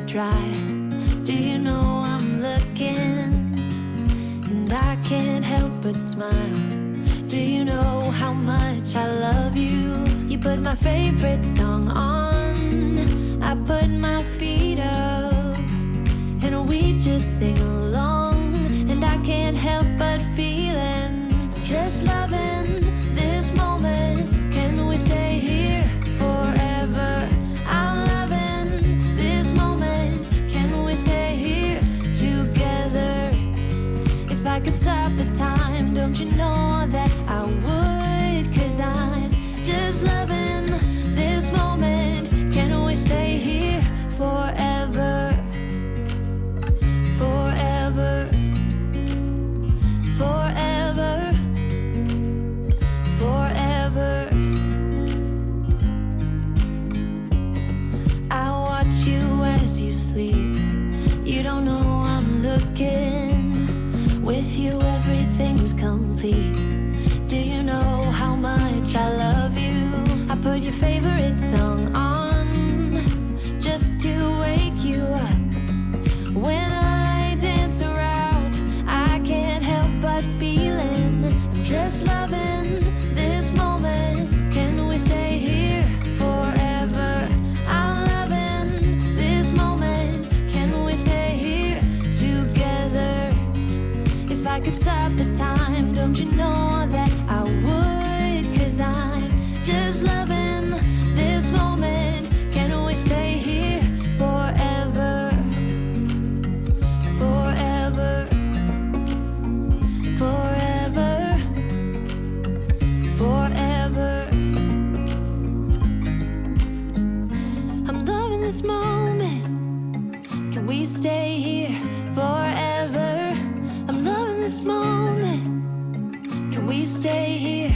dry. Do you know I'm looking? And I can't help but smile. Do you know how much I love you? You put my favorite song on, I put my feet up, and we just sing along. And I can't help but feeling, just loving this moment. Can we stay here forever? I'm loving this moment. Can we stay here together? If I could stop the time, don't you know that I would? 'Cause I'm just loving this moment. Can we stay here forever? Forever. Forever. Forever. I watch you as you sleep. You don't know I'm looking. With you everything's complete. Do you know how much I love you? I put your favorite song on just to wake you up. When I dance around, I can't help but feeling, just loving this moment. Can we stay here forever? I'm loving this moment. Can we stay here together? If I could stop the time, don't you know that I would? 'Cause I'm just loving this moment. Can we stay here forever? Forever. Forever. Forever. I'm loving this moment. Can we stay here forever? I'm loving this moment. Can we stay here